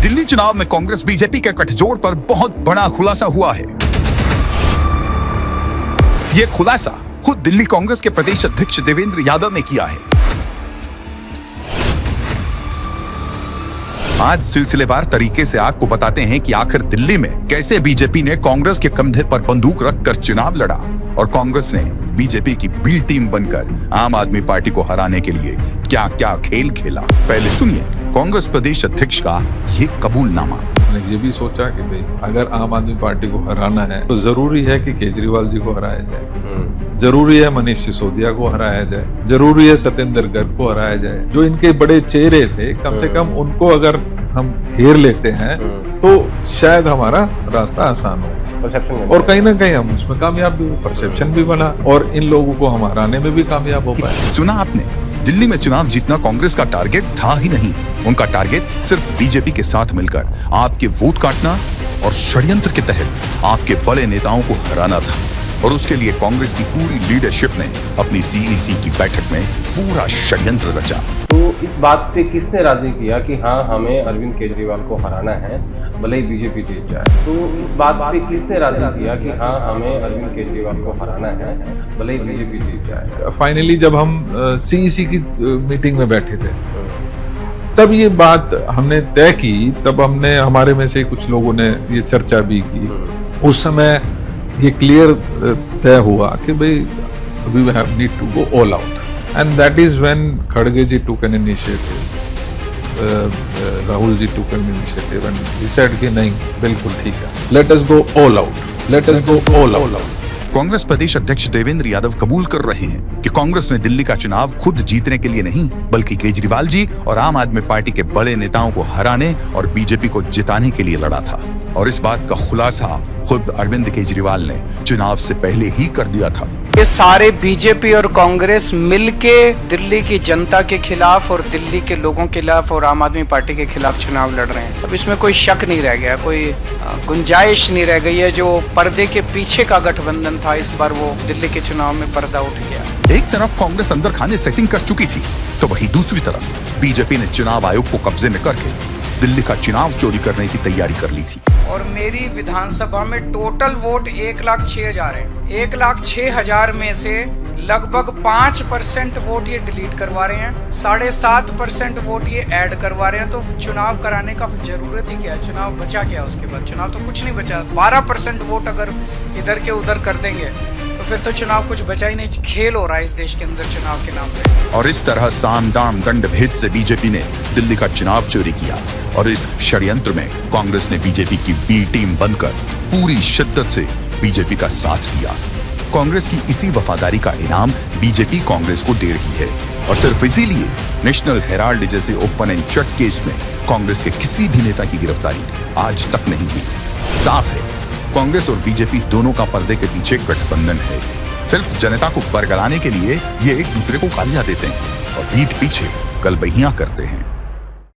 दिल्ली चुनाव में कांग्रेस बीजेपी के गठजोड़ पर बहुत बड़ा खुलासा हुआ है। यह खुलासा खुद दिल्ली कांग्रेस के प्रदेश अध्यक्ष देवेंद्र यादव ने किया है। आज सिलसिलेवार तरीके से आपको बताते हैं कि आखिर दिल्ली में कैसे बीजेपी ने कांग्रेस के कंधे पर बंदूक रखकर चुनाव लड़ा और कांग्रेस ने बीजेपी की बी टीम बनकर आम आदमी पार्टी को हराने के लिए क्या क्या खेल खेला। पहले सुनिए कांग्रेस प्रदेश अध्यक्ष का ये कबूलनामा। ये भी सोचा कि भाई अगर आम आदमी पार्टी को हराना है तो जरूरी है कि केजरीवाल जी को हराया जाए, जरूरी है मनीष सिसोदिया को हराया जाए, जरूरी है सत्येंद्र गर्ग को हराया जाए। जो इनके बड़े चेहरे थे कम से कम उनको अगर हम घेर लेते हैं तो शायद हमारा रास्ता आसान हो और कहीं ना कहीं हम उसमें कामयाब भी हो, परसेप्शन भी बना और इन लोगों को हम हराने में भी कामयाब हो पाए। सुना आपने, दिल्ली में चुनाव जीतना कांग्रेस का टारगेट था ही नहीं। उनका टारगेट सिर्फ बीजेपी के साथ मिलकर आपके वोट काटना और षड्यंत्र के तहत आपके बड़े नेताओं को हराना था। और उसके लिए कांग्रेस की पूरी लीडरशिप ने अपनी सीईसी की बैठक में पूरा षड्यंत्र रचा। तो इस बात पे किसने राजी किया कि हाँ हमें अरविंद केजरीवाल को हराना है भले ही बीजेपी जीत जाए? तो इस बात पे किसने राजी किया कि हाँ हमें अरविंद केजरीवाल को हराना है भले ही बीजेपी जीत जाए? फाइनली जब हम सीईसी की मीटिंग में बैठे थे तब ये बात हमने तय की, तब हमने हमारे में से कुछ लोगों ने ये चर्चा भी की। उस समय ये क्लियर तय हुआ कि भाई we need to go all out and that is when खड़गे ji took an initiative, Rahul ji took an initiative and decide कि नहीं बिल्कुल ठीक है, let us go all out, let us go all out. Congress प्रदेश अध्यक्ष देवेंद्र यादव कबूल कर रहे हैं कि कांग्रेस ने दिल्ली का चुनाव खुद जीतने के लिए नहीं बल्कि केजरीवाल जी और आम आदमी पार्टी के बड़े नेताओं को हराने और बीजेपी को जिताने के लिए लड़ा था। और इस बात का खुलासा खुद अरविंद केजरीवाल ने चुनाव से पहले ही कर दिया था। ये सारे बीजेपी और कांग्रेस मिलके दिल्ली की जनता के खिलाफ और दिल्ली के लोगों के खिलाफ और आम आदमी पार्टी के खिलाफ चुनाव लड़ रहे हैं। अब इसमें कोई शक नहीं रह गया, कोई गुंजाइश नहीं रह गई है। जो पर्दे के पीछे का गठबंधन था इस बार वो दिल्ली के चुनाव में पर्दा उठ गया। एक तरफ कांग्रेस अंदर खाने सेटिंग कर चुकी थी तो वहीं दूसरी तरफ बीजेपी ने चुनाव आयोग को कब्जे में करके दिल्ली का चुनाव चोरी करने की तैयारी कर ली थी। और मेरी विधानसभा में टोटल वोट 1,06,000 है। 1,06,000 में से लगभग 5% वोट ये डिलीट करवा रहे हैं, 7.5% वोट ये ऐड करवा रहे हैं। तो चुनाव कराने का जरूरत ही क्या है? चुनाव बचा क्या उसके बाद? चुनाव तो कुछ नहीं बचा। 12% वोट अगर इधर के उधर कर देंगे तो फिर तो चुनाव कुछ बचा ही नहीं। खेल हो रहा है इस देश के अंदर चुनाव के नाम पे। और इस तरह साम दाम दंड भेद से बीजेपी ने दिल्ली का चुनाव चोरी किया और इस षड्यंत्र में कांग्रेस ने बीजेपी की बी टीम बनकर पूरी शिद्दत से बीजेपी का साथ दिया। कांग्रेस की इसी वफादारी का इनाम बीजेपी कांग्रेस को दे रही है और सिर्फ इसीलिए नेशनल हेराल्ड जैसे ओपन एंड शट केस में कांग्रेस के किसी भी नेता की गिरफ्तारी आज तक नहीं हुई। साफ है कांग्रेस और बीजेपी दोनों का पर्दे के पीछे गठबंधन है। सिर्फ जनता को बरगलाने के लिए ये एक दूसरे को गालियां देते हैं और पीठ पीछे गलबहियां करते हैं।